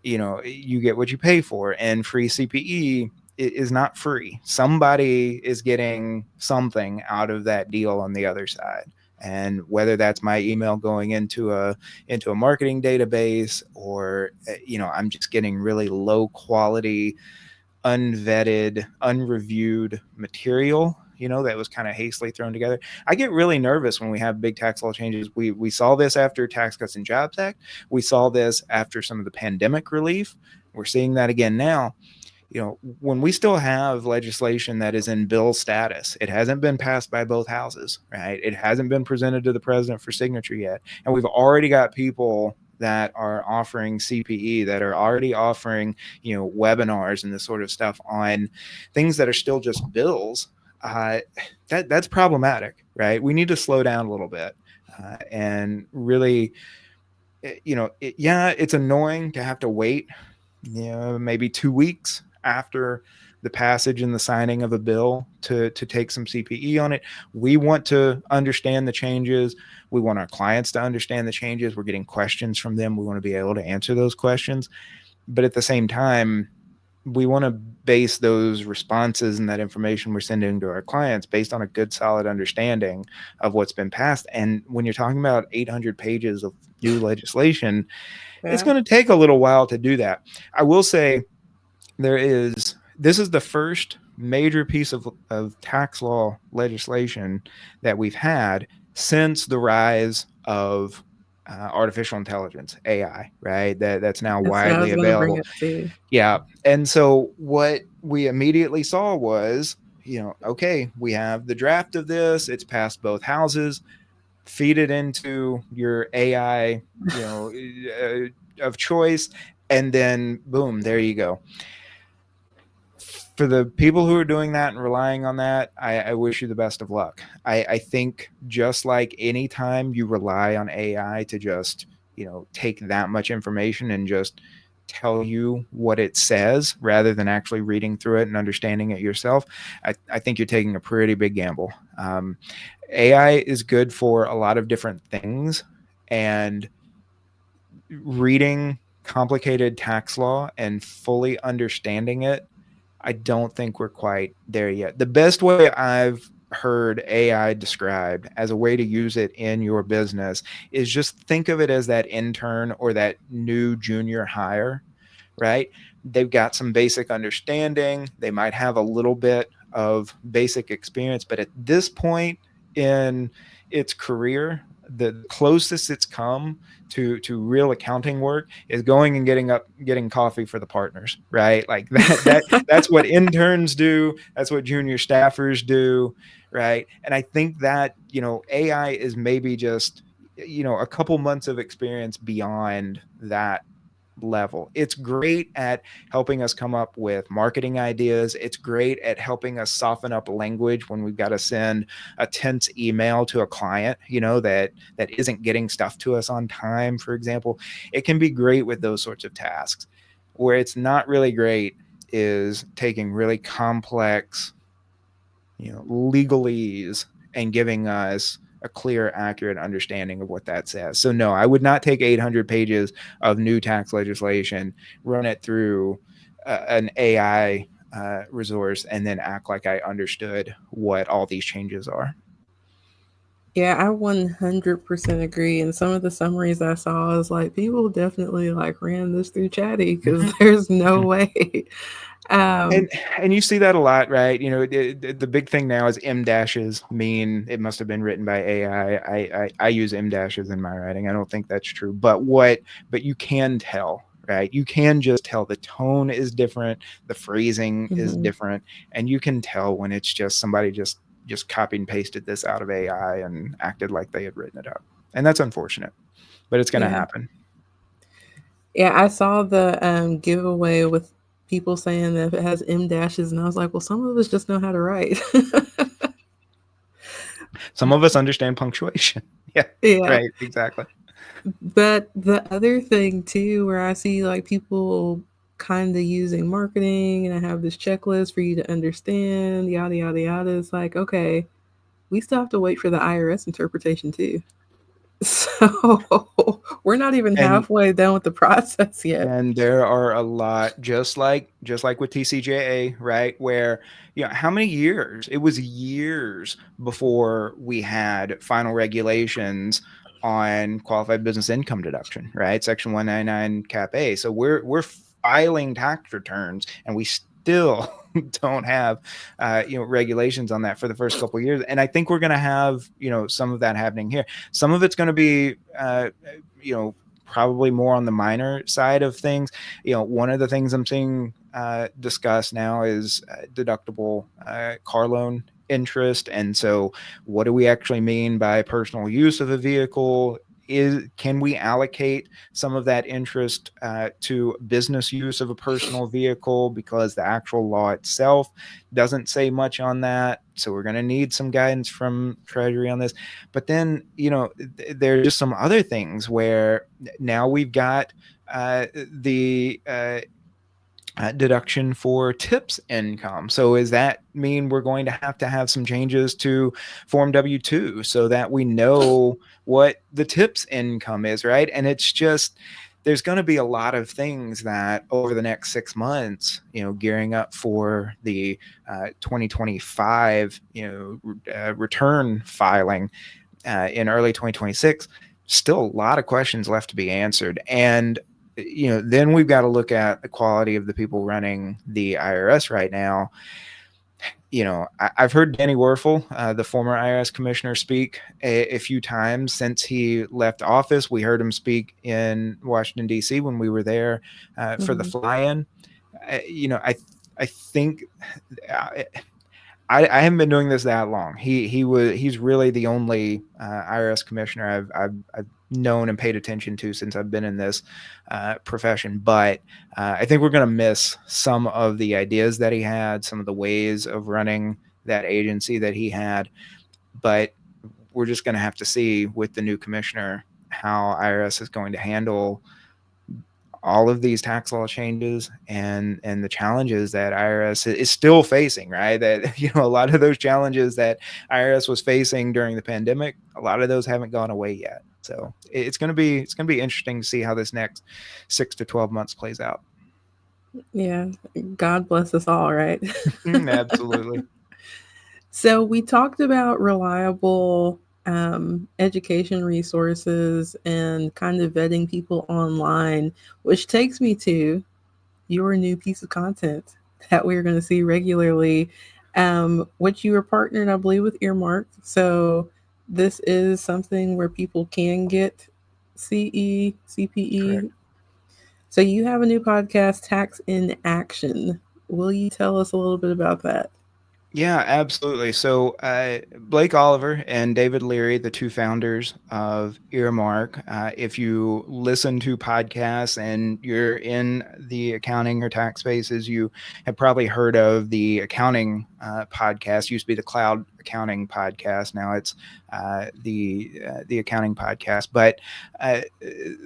you get what you pay for, and free CPE is not free. Somebody is getting something out of that deal on the other side. And whether that's my email going into a marketing database, or I'm just getting really low quality, unvetted, unreviewed material, that was kind of hastily thrown together. I get really nervous when we have big tax law changes. We saw this after Tax Cuts and Jobs Act. We saw this after some of the pandemic relief. We're seeing that again now. When we still have legislation that is in bill status, it hasn't been passed by both houses, right? It hasn't been presented to the president for signature yet. And we've already got people that are offering CPE, that are already offering, webinars and this sort of stuff on things that are still just bills. Uh, that's problematic, right? We need to slow down a little bit and really, yeah, it's annoying to have to wait maybe 2 weeks after the passage and the signing of a bill to take some CPE on it. We want to understand the changes. We want our clients to understand the changes. We're getting questions from them. We want to be able to answer those questions. But at the same time, we want to base those responses and that information we're sending to our clients based on a good, solid understanding of what's been passed. And when you're talking about 800 pages of new legislation, it's Yeah. going to take a little while to do that. I will say this is the first major piece of tax law legislation that we've had since the rise of artificial intelligence, AI, right? That's now That's what I widely was going to bring available. up too. Yeah. And so what we immediately saw was, okay, we have the draft of this, it's passed both houses, feed it into your AI, of choice, and then boom, there you go. For the people who are doing that and relying on that, I wish you the best of luck. I think just like anytime you rely on AI to just, take that much information and just tell you what it says rather than actually reading through it and understanding it yourself, I think you're taking a pretty big gamble. AI is good for a lot of different things, and reading complicated tax law and fully understanding it, I don't think we're quite there yet. The best way I've heard AI described as a way to use it in your business is just think of it as that intern or that new junior hire, right? They've got some basic understanding. They might have a little bit of basic experience, but at this point in its career, the closest it's come to real accounting work is going and getting coffee for the partners, right? Like that's what interns do, that's what junior staffers do, right? And I think that, AI is maybe just, a couple months of experience beyond that level. It's great at helping us come up with marketing ideas. It's great at helping us soften up language when we've got to send a tense email to a client, that isn't getting stuff to us on time, for example. It can be great with those sorts of tasks. Where it's not really great is taking really complex, legalese and giving us a clear, accurate understanding of what that says. So no, I would not take 800 pages of new tax legislation, run it through an AI resource, and then act like I understood what all these changes are. Yeah, I 100% agree. And some of the summaries I saw is like people definitely like ran this through Chatty because Mhm. there's no Mhm. way. Um, And you see that a lot, right? The big thing now is M dashes mean it must have been written by AI. I use M dashes in my writing. I don't think that's true, but you can tell, right? You can just tell the tone is different, the phrasing is mhm. different, and you can tell when it's just somebody just copied and pasted this out of AI and acted like they had written it up. And that's unfortunate, but it's going to Yeah. happen. Yeah, I saw the giveaway with people saying that if it has M dashes, and I was like, well, some of us just know how to write. Some of us understand punctuation. Yeah, Yeah. right, exactly. But the other thing too, where I see like people kind of using marketing and I have this checklist for you to understand, yada, yada, yada. It's like, okay, we still have to wait for the IRS interpretation too. So we're not even And halfway done with the process yet. And there are a lot, just like with TCJA, right? Where, how many years? It was years before we had final regulations on qualified business income deduction, right? Section 199 Cap A. So we're filing tax returns, and we still don't have regulations on that for the first couple of years. And I think we're going to have some of that happening here. Some of it's going to be you know probably more on the minor side of things. One of the things I'm seeing discussed now is deductible car loan interest. And so, what do we actually mean by personal use of a vehicle? Can we allocate some of that interest to business use of a personal vehicle, because the actual law itself doesn't say much on that? So we're going to need some guidance from Treasury on this. But then, there are just some other things where now we've got the deduction for tips income. So does that mean we're going to have some changes to Form W-2 so that we know what the tips income is, right? And it's just, there's going to be a lot of things that over the next 6 months, gearing up for the 2025, return filing in early 2026, still a lot of questions left to be answered. And then we've got to look at the quality of the people running the IRS right now. I've heard Danny Werfel, the former IRS commissioner, speak a few times since he left office. We heard him speak in Washington, D.C. when we were there for the Mhm. fly-in. I think uh, I haven't been doing this that long. He's really the only IRS commissioner I've known and paid attention to since I've been in this profession. But I think we're going to miss some of the ideas that he had, some of the ways of running that agency that he had. But we're just going to have to see with the new commissioner how IRS is going to handle all of these tax law changes and the challenges that IRS is still facing, right? That a lot of those challenges that IRS was facing during the pandemic, a lot of those haven't gone away yet. So it's going to be interesting to see how this next 6 to 12 months plays out. Yeah, God bless us all, right? Absolutely. So we talked about reliable education resources and kind of vetting people online, which takes me to your new piece of content that we're going to see regularly, which you are partnered, I believe, with Earmark. So this is something where people can get CE, CPE. Correct. So you have a new podcast, Tax in Action. Will you tell us a little bit about that? Yeah, absolutely. So, Blake Oliver and David Leary, the two founders of Earmark, if you listen to podcasts and you're in the accounting or tax spaces, you have probably heard of the accounting podcast. Used to be the Cloud Accounting podcast. Now it's the accounting podcast. But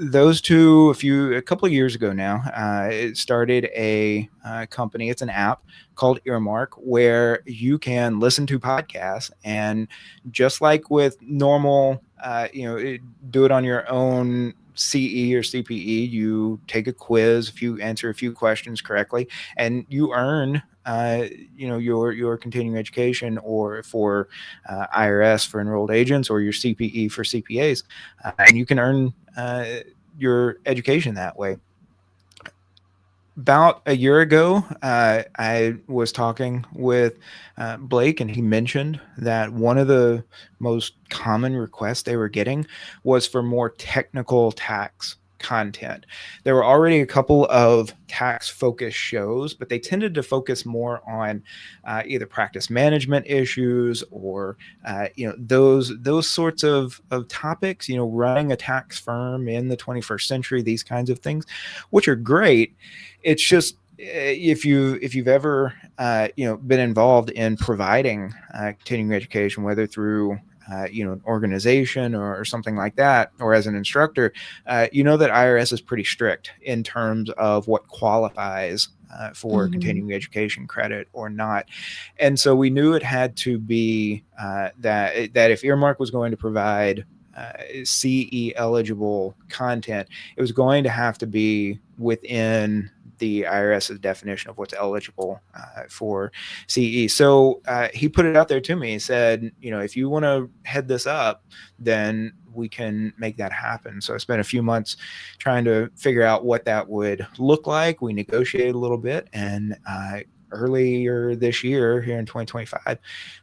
those two, a couple of years ago now, it started a company. It's an app called Earmark, where you can listen to podcasts and just like with normal, do it on your own CE or CPE, you take a quiz, if you answer a few questions correctly, and you earn your continuing education, or for IRS for enrolled agents, or your CPE for CPAs, and you can earn your education that way. About a year ago, I was talking with Blake, and he mentioned that one of the most common requests they were getting was for more technical tax content. There were already a couple of tax focused shows, but they tended to focus more on either practice management issues, or those sorts of topics. Running a tax firm in the 21st century, these kinds of things, which are great. It's just, if you've ever been involved in providing continuing education, whether through an organization or something like that, or as an instructor, that IRS is pretty strict in terms of what qualifies for Mm-hmm. continuing education credit or not. And so we knew it had to be that if Earmark was going to provide CE eligible content, it was going to have to be within the IRS's definition of what's eligible for CE. So he put it out there to me. He said, if you want to head this up, then we can make that happen. So I spent a few months trying to figure out what that would look like. We negotiated a little bit, and earlier this year, here in 2025,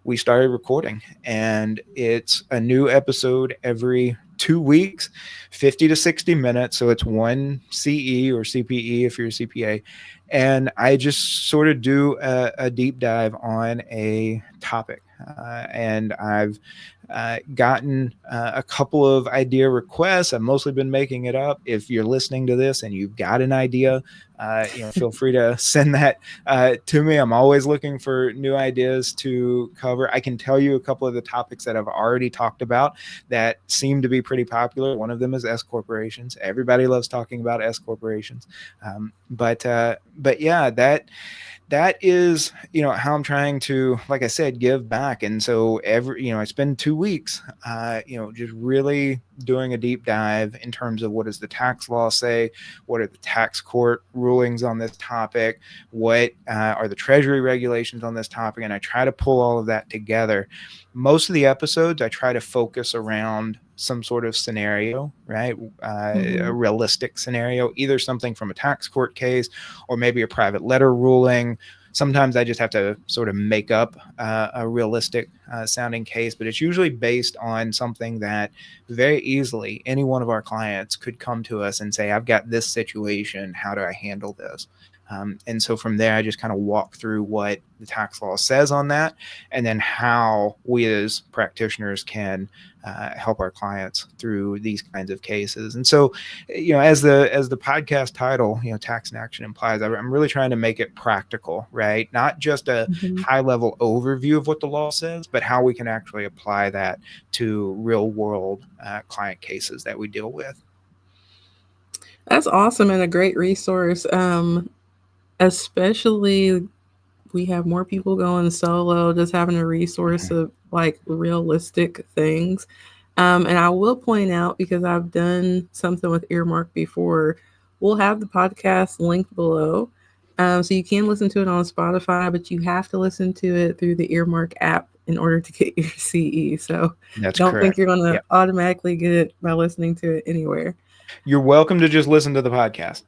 we started recording, and it's a new episode every 2 weeks, 50 to 60 minutes. So it's one CE or CPE if you're a CPA. And I just sort of do a deep dive on a topic. And I've gotten a couple of idea requests. I've mostly been making it up. If you're listening to this and you've got an idea, feel free to send that to me. I'm always looking for new ideas to cover. I can tell you a couple of the topics that I've already talked about that seem to be pretty popular. One of them is S corporations. Everybody loves talking about S corporations. But yeah, that is how I'm trying to, like I said, give back. And so I spend 2 weeks just really doing a deep dive in terms of what does the tax law say, what are the tax court rulings on this topic, what are the treasury regulations on this topic, and I try to pull all of that together. Most of the episodes I try to focus around some sort of scenario, right? A Mm-hmm. realistic scenario, either something from a tax court case or maybe a private letter ruling. Sometimes I just have to sort of make up a realistic sounding case, but it's usually based on something that very easily any one of our clients could come to us and say, I've got this situation. How do I handle this? And so from there, I just kind of walk through what the tax law says on that, and then how we as practitioners can help our clients through these kinds of cases. And so, as the podcast title, tax in action implies, I'm really trying to make it practical, right? Not just a Mhm. high level overview of what the law says, but how we can actually apply that to real world client cases that we deal with. That's awesome and a great resource. Especially we have more people going solo, just having a resource Mhm. of like realistic things. And I will point out, because I've done something with Earmark before, we'll have the podcast linked below. So you can listen to it on Spotify, but you have to listen to it through the Earmark app in order to get your CE. So That's don't think correct. you're going to Yeah. automatically get it by listening to it anywhere. You're welcome to just listen to the podcast.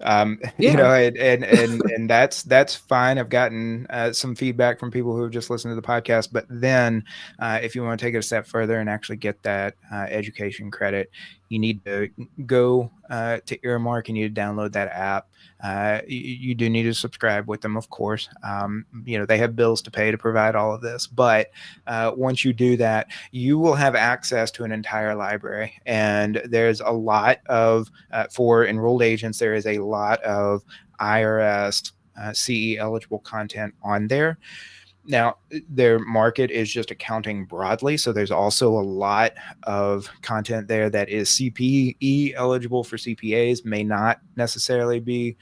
Yeah. And that's fine. I've gotten some feedback from people who have just listened to the podcast. But then, if you want to take it a step further and actually get that education credit, you need to go to Earmark. You need to download that app. You do need to subscribe with them, of course. They have bills to pay to provide all of this. But once you do that, you will have access to an entire library. And there's a lot of, for enrolled agents, there is a lot of IRS CE eligible content on there. Now, their market is just accounting broadly. So there's also a lot of content there that is CPE eligible for CPAs, may not necessarily be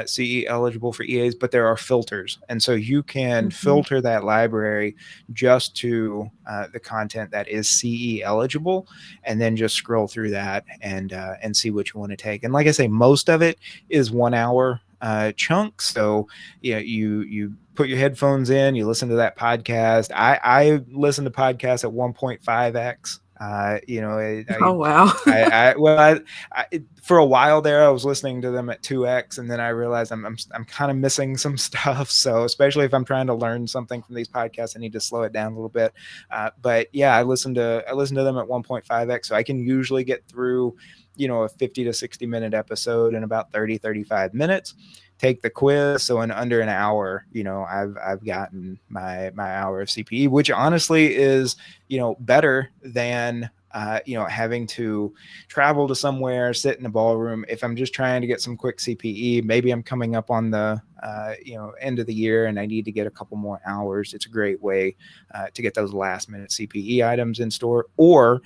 CE eligible for EAs, but there are filters. And so you can Mhm. filter that library just to the content that is CE eligible, and then just scroll through that and see what you want to take. And like I say, most of it is 1 hour chunks. So you put your headphones in, you listen to that podcast. I listen to podcasts at 1.5x. Oh, wow. For a while there, I was listening to them at 2x, and then I realized I'm kind of missing some stuff. So especially if I'm trying to learn something from these podcasts, I need to slow it down a little bit. But yeah, I listen to them at 1.5x, so I can usually get through a 50 to 60 minute episode in about 30-35 minutes. Take the quiz, so in under an hour, I've gotten my hour of CPE, which honestly is better than having to travel to somewhere, sit in a ballroom. If I'm just trying to get some quick CPE, maybe I'm coming up on the end of the year and I need to get a couple more hours. It's a great way to get those last minute CPE items in store. Or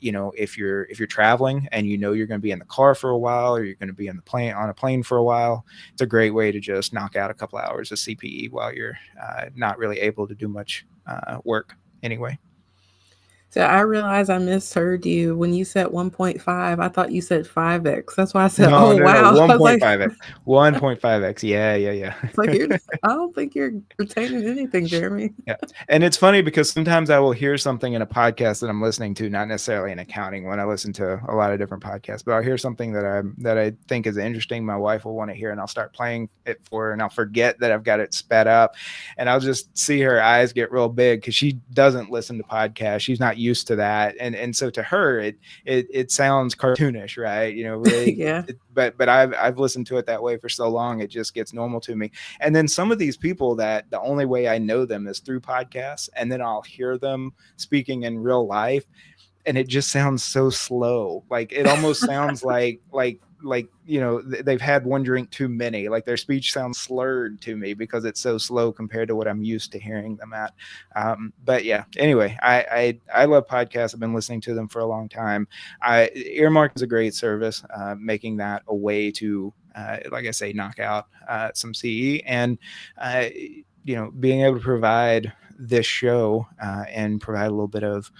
if you're traveling and you're going to be in the car for a while, or you're going to be on a plane for a while, it's a great way to just knock out a couple hours of CPE while you're not really able to do much work anyway. So I realized I misheard you when you said 1.5. I thought you said 5x. That's why I said, No, "Oh, no, no. wow." I was like, 1.5x. 1.5x. Yeah, yeah, yeah. it's like you're I don't think you're retaining anything, Jeremy. Yeah. And it's funny because sometimes I will hear something in a podcast that I'm listening to, not necessarily in accounting, when I listen to a lot of different podcasts, but I'll hear something that I think is interesting. My wife will want to hear, and I'll start playing it for her, and I'll forget that I've got it sped up, and I'll just see her eyes get real big because she doesn't listen to podcasts. She's not used to that. And so to her, it sounds cartoonish, right? Yeah. But I've listened to it that way for so long, it just gets normal to me. And then some of these people that the only way I know them is through podcasts, and then I'll hear them speaking in real life, and it just sounds so slow. Like it almost sounds like they've had one drink too many. Like their speech sounds slurred to me because it's so slow compared to what I'm used to hearing them at. But yeah, anyway, I love podcasts. I've been listening to them for a long time. Earmark is a great service, making that a way to like I say, knock out some CE, and uh, being able to provide this show and provide a little bit of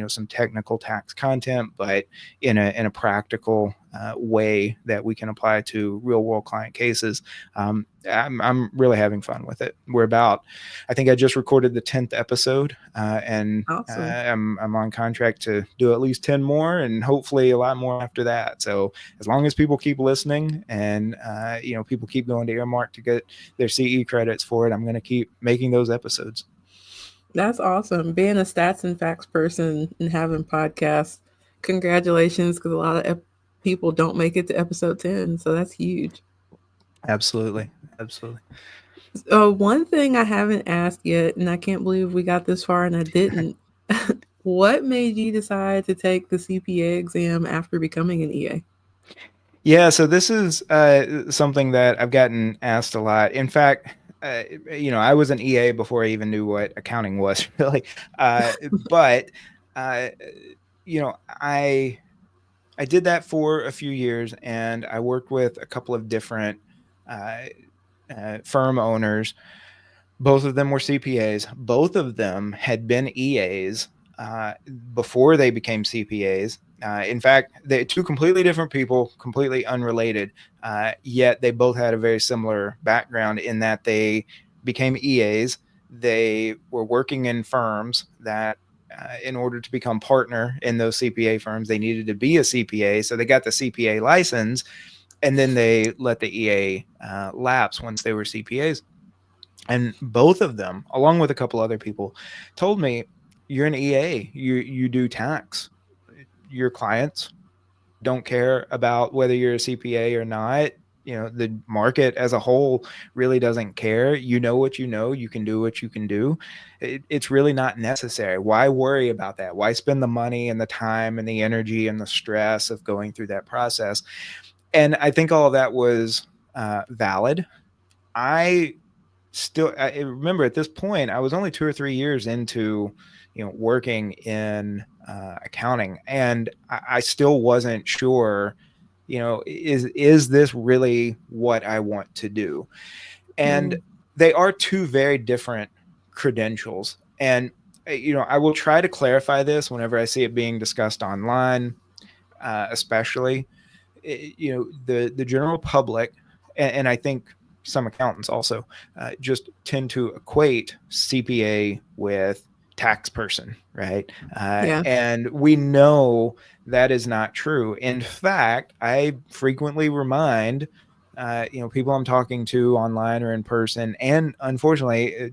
some technical tax content, but in a practical way that we can apply to real world client cases. I'm really having fun with it. I think I just recorded the 10th episode, and Awesome. I'm on contract to do at least 10 more, and hopefully a lot more after that. So as long as people keep listening, and people keep going to Earmark to get their CE credits for it, I'm going to keep making those episodes. That's awesome. Being a stats and facts person and having podcasts, congratulations, because a lot of people don't make it to episode 10. So that's huge. Absolutely. Absolutely. One thing I haven't asked yet, and I can't believe we got this far and I didn't. What made you decide to take the CPA exam after becoming an EA? Yeah, so this is something that I've gotten asked a lot. In fact, I was an EA before I even knew what accounting was, really. But uh, I did that for a few years, and I worked with a couple of different uh, firm owners. Both of them were CPAs. Both of them had been EAs uh, before they became CPAs. In fact, they're two completely different people, completely unrelated, yet they both had a very similar background in that they became EAs. They were working in firms that, in order to become partner in those CPA firms, they needed to be a CPA. So they got the CPA license, and then they let the EA lapse once they were CPAs. And both of them, along with a couple other people, told me, "You're an EA. You do tax. Your clients don't care about whether you're a CPA or not. The market as a whole really doesn't care. You know what you know. You can do what you can do. It's really not necessary. Why worry about that? Why spend the money and the time and the energy and the stress of going through that process?" And I think all of that was valid. I I remember at this point I was only 2 or 3 years into working in accounting, and I still wasn't sure, is this really what I want to do? And Mm, they are two very different credentials. And I will try to clarify this whenever I see it being discussed online, especially the general public, and I think some accountants also just tend to equate CPA with tax person, right? yeah. And we know that is not true. In fact, I frequently remind people I'm talking to online or in person, and unfortunately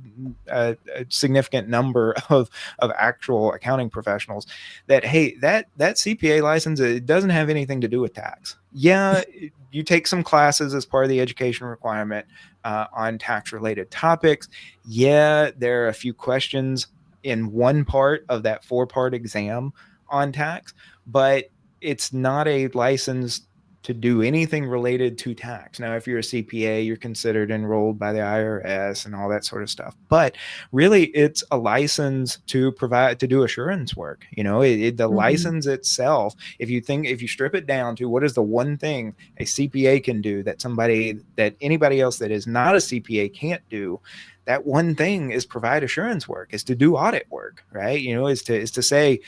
a significant number of actual accounting professionals, that hey, that CPA license, it doesn't have anything to do with tax. Yeah, you take some classes as part of the education requirement on tax related topics. Yeah, there are a few questions in one part of that 4-part exam on tax, but it's not a license to do anything related to tax. Now, if you're a CPA, you're considered enrolled by the IRS and all that sort of stuff. But really, it's a license to provide to do assurance work. The Hmm. license itself, if you strip it down to what is the one thing a CPA can do that anybody else that is not a CPA can't do, that one thing is provide assurance work, is to do audit work, right? Is to say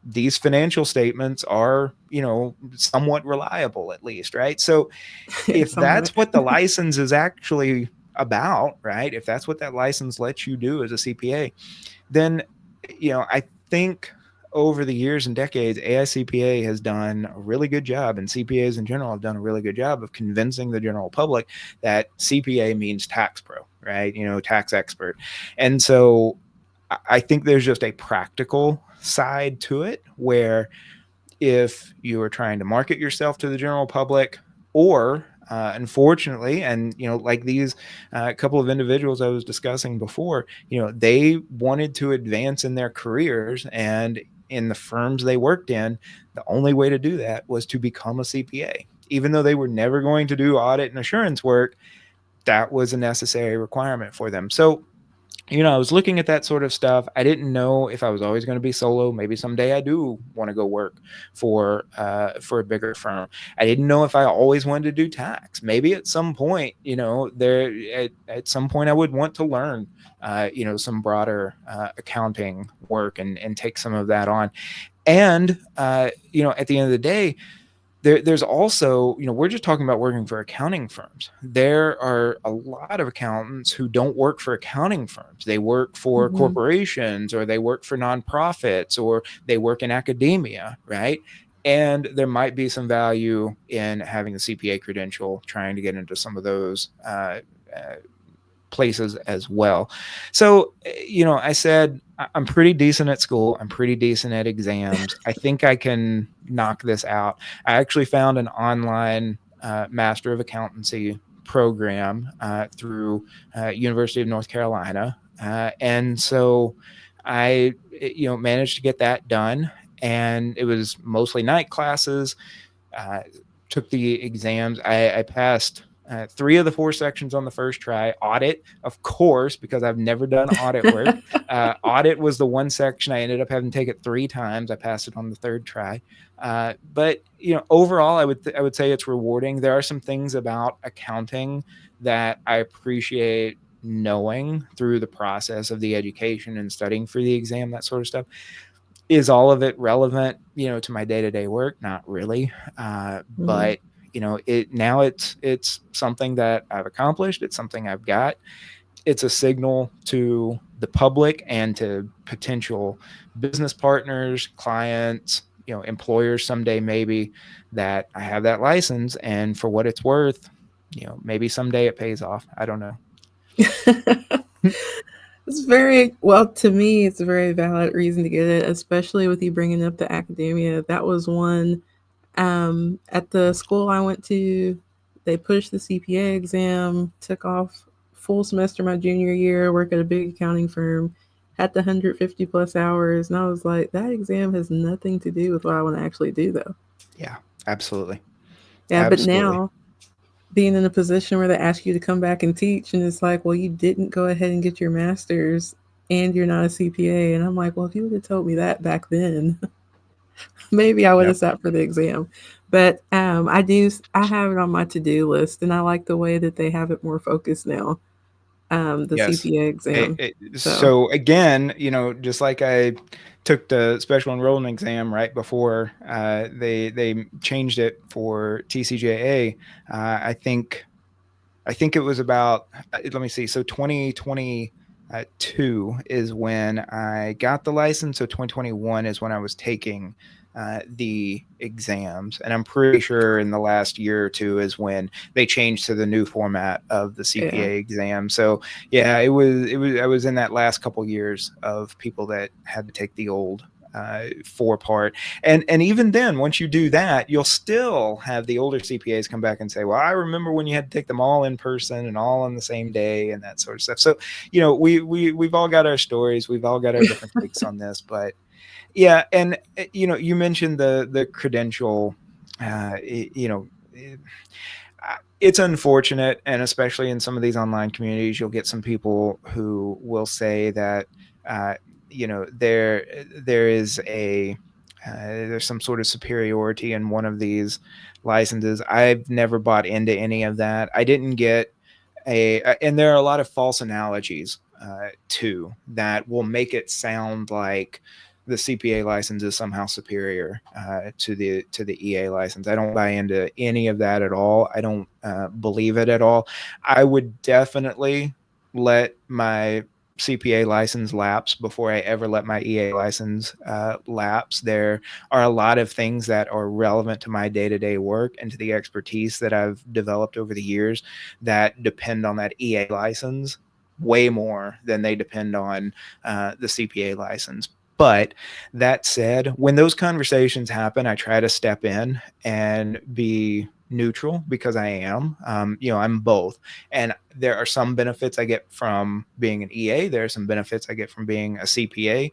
these financial statements are, somewhat reliable, at least, right? So if Somewhat. that's what the license is actually about, right? If that's what that license lets you do as a CPA, then I think over the years and decades, AICPA has done a really good job, and CPAs in general have done a really good job of convincing the general public that CPA means tax pro, right? Tax expert. And so I think there's just a practical side to it where if you are trying to market yourself to the general public, or unfortunately, and like these couple of individuals I was discussing before, they wanted to advance in their careers, and in the firms they worked in, the only way to do that was to become a CPA. Even though they were never going to do audit and assurance work, that was a necessary requirement for them. So I was looking at that sort of stuff. I didn't know if I was always going to be solo. Maybe someday I do want to go work for a bigger firm. I didn't know if I always wanted to do tax. Maybe at some point, at some point I would want to learn, some broader accounting work, and take some of that on. And at the end of the day, there's also, we're just talking about working for accounting firms. There are a lot of accountants who don't work for accounting firms. They work for Hmm. corporations, or they work for nonprofits, or they work in academia, right? And there might be some value in having the CPA credential, trying to get into some of those uh, places as well. So, I said, I'm pretty decent at school. I'm pretty decent at exams. I think I can knock this out. I actually found an online Master of Accountancy program through University of North Carolina, and so I managed to get that done, and it was mostly night classes. uh, Took the exams. I passed 3 of the 4 sections on the first try. Audit, of course, because I've never done audit work. Audit was the one section I ended up having to take it 3 times. I passed it on the third try. But overall, I would say it's rewarding. There are some things about accounting that I appreciate knowing through the process of the education and studying for the exam, that sort of stuff. Is all of it relevant, to my day-to-day work? Not really. Mhm. But it's something that I've accomplished. It's something I've got. It's a signal to the public and to potential business partners, clients, employers someday, maybe, that I have that license. And for what it's worth, maybe someday it pays off. I don't know. It's very well, to me, it's a very valid reason to get it, especially with you bringing up the academia. That was one at the school I went to. They pushed the CPA exam, took off full semester my junior year, work at a big accounting firm, had the 150 plus hours, and I was like, that exam has nothing to do with what I want to actually do, though. Yeah, absolutely. Yeah, but Absolutely. now being in a position where they ask you to come back and teach, and it's like, well, you didn't go ahead and get your master's and you're not a CPA. And I'm like, well, if you would have told me that back then, maybe I would Yep. have sat for the exam. But I have it on my to-do list, and I like the way that they have it more focused now, the Yes. CPA exam. So So again, just like I took the special enrollment exam right before they changed it for TCJA. I think it was about, let me see. So 2022 is when I got the license. So 2021 is when I was taking the exams. And I'm pretty sure in the last year or two is when they changed to the new format of the yeah, CPA exam. So yeah, I was in that last couple years of people that had to take the old 4 part. And even then, once you do that, you'll still have the older CPAs come back and say, well, I remember when you had to take them all in person and all on the same day and that sort of stuff. So we've all got our stories, we've all got our different takes on this. But yeah, and you mentioned the credential. uh you know it's unfortunate, and especially in some of these online communities, you'll get some people who will say that uh, there is a there's some sort of superiority in one of these licenses. I've never bought into any of that. I didn't get and there are a lot of false analogies too that will make it sound like the CPA license is somehow superior to the EA license. I don't buy into any of that at all. I don't believe it at all. I would definitely let my CPA license lapse before I ever let my EA license lapse. There are a lot of things that are relevant to my day-to-day work and to the expertise that I've developed over the years that depend on that EA license way more than they depend on the CPA license. But that said, when those conversations happen, I try to step in and be neutral, because I am. I'm both. And there are some benefits I get from being an EA. There are some benefits I get from being a CPA.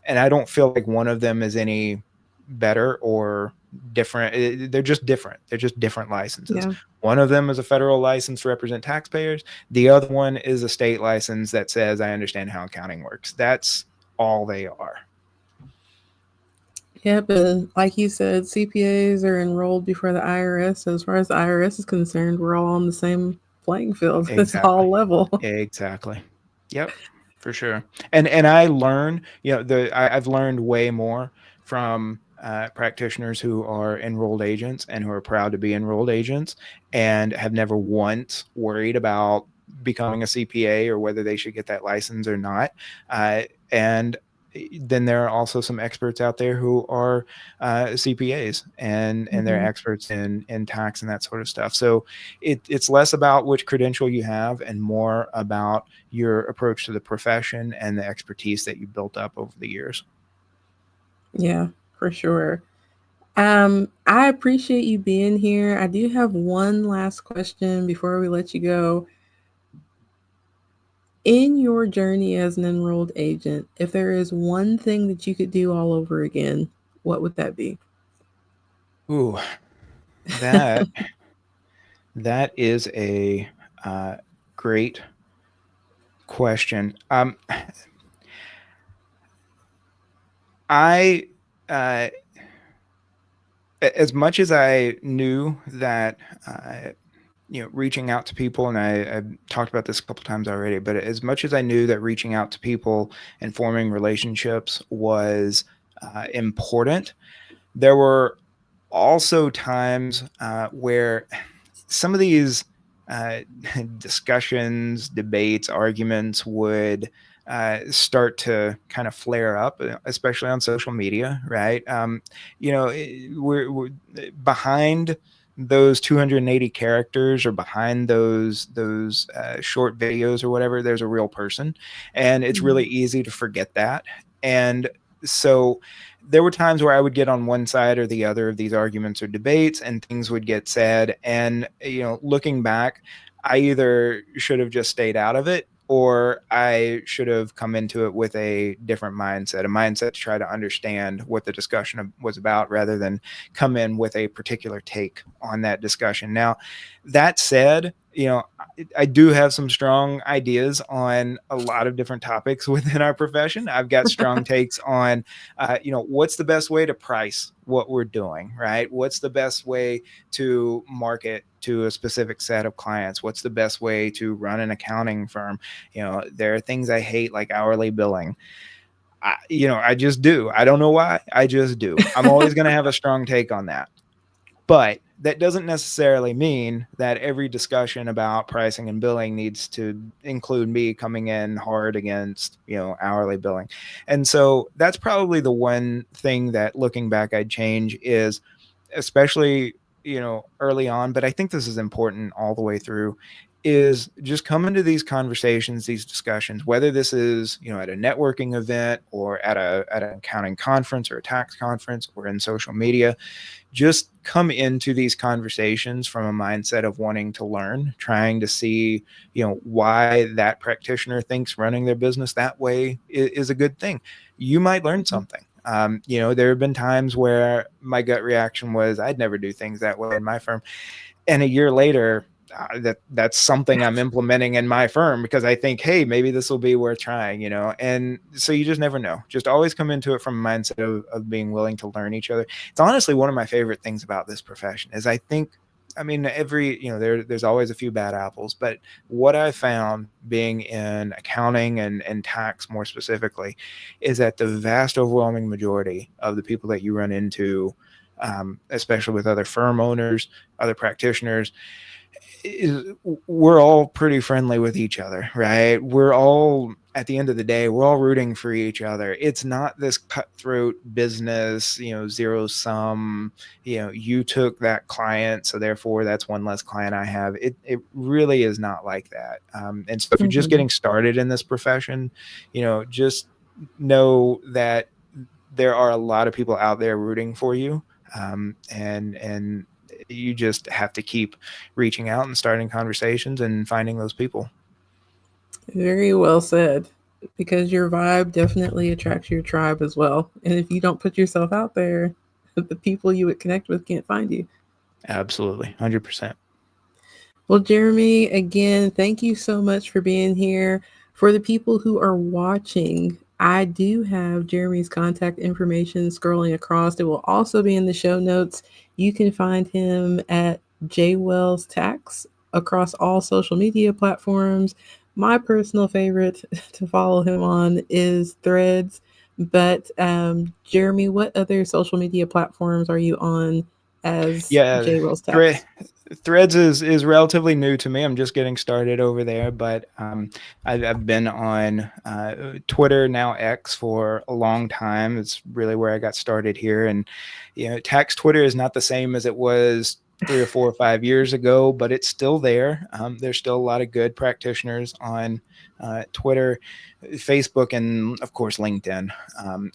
And I don't feel like one of them is any better or different. They're just different. They're just different licenses. yeah, One of them is a federal license to represent taxpayers. The other one is a state license that says I understand how accounting works. That's all they are. yep. And like you said, CPAs are enrolled before the IRS. So as far as the IRS is concerned, we're all on the same playing field. It's Exactly. all level. Exactly. Yep, for sure. And I learn, I've learned way more from practitioners who are enrolled agents and who are proud to be enrolled agents and have never once worried about becoming a CPA or whether they should get that license or not. And then there are also some experts out there who are CPAs, and they're Hmm. experts in tax and that sort of stuff. So it's less about which credential you have and more about your approach to the profession and the expertise that you built up over the years. Yeah, for sure. I appreciate you being here. I do have one last question before we let you go. In your journey as an enrolled agent, if there is one thing that you could do all over again, what would that be? Ooh, that that is a uh, great question. I uh, as much as I knew that reaching out to people, and I talked about this a couple times already, but as much as I knew that reaching out to people and forming relationships was important, there were also times where some of these uh, discussions, debates, arguments would start to kind of flare up, especially on social media, right? We're behind those 280 characters, or behind those short videos or whatever. There's a real person, and it's really easy to forget that. And so there were times where I would get on one side or the other of these arguments or debates, and things would get said. And, looking back, I either should have just stayed out of it, or I should have come into it with a different mindset, a mindset to try to understand what the discussion was about, rather than come in with a particular take on that discussion. Now, that said, I do have some strong ideas on a lot of different topics within our profession. I've got strong takes on, what's the best way to price what we're doing, right? What's the best way to market to a specific set of clients? What's the best way to run an accounting firm? There are things I hate, like hourly billing. I just do. I don't know why. I just do. I'm always going to have a strong take on that. But that doesn't necessarily mean that every discussion about pricing and billing needs to include me coming in hard against, hourly billing. And so that's probably the one thing that, looking back, I'd change, is especially, early on, but I think this is important all the way through, is just come into these conversations, these discussions, whether this is, at a networking event, or at an accounting conference, or a tax conference, or in social media. Just come into these conversations from a mindset of wanting to learn, trying to see, why that practitioner thinks running their business that way is a good thing. You might learn something. There have been times where my gut reaction was, I'd never do things that way in my firm. And a year later, that's something I'm implementing in my firm, because I think, hey, maybe this will be worth trying, and so you just never know. Just always come into it from a mindset of being willing to learn each other. It's honestly one of my favorite things about this profession, is I mean, there's always a few bad apples, but what I found being in accounting and tax more specifically, is that the vast overwhelming majority of the people that you run into, especially with other firm owners, other practitioners, is we're all pretty friendly with each other, right? We're all, at the end of the day, we're all rooting for each other. It's not this cutthroat business, zero sum, you took that client, so therefore that's one less client I have. It really is not like that. And so if you're just Mm-hmm. getting started in this profession, just know that there are a lot of people out there rooting for you. And you just have to keep reaching out and starting conversations and finding those people. Very well said. Because your vibe definitely attracts your tribe as well. And if you don't put yourself out there, the people you would connect with can't find you. Absolutely. 100%. Well, Jeremy, again, thank you so much for being here. For the people who are watching, I do have Jeremy's contact information scrolling across. It will also be in the show notes. You can find him at J Wells Tax across all social media platforms. My personal favorite to follow him on is Threads. But Jeremy, what other social media platforms are you on as Yeah, J Wells thre- Tax? Threads is relatively new to me. I'm just getting started over there, but I've been on Twitter, now X, for a long time. It's really where I got started here. And tax Twitter is not the same as it was 3 or 4 or 5 years ago, but it's still there. There's still a lot of good practitioners on Twitter, Facebook, and of course LinkedIn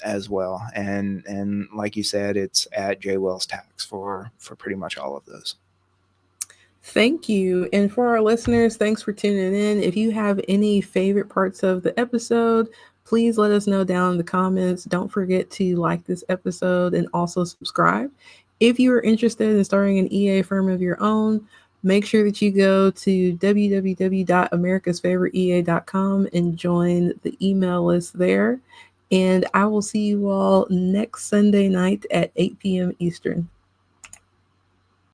as well. And like you said, it's at J Wells Tax for pretty much all of those. Thank you. And for our listeners, thanks for tuning in. If you have any favorite parts of the episode, please let us know down in the comments. Don't forget to like this episode and also subscribe. If you are interested in starting an EA firm of your own, make sure that you go to www.americasfavoriteea.com and join the email list there. And I will see you all next Sunday night at 8 p.m. Eastern.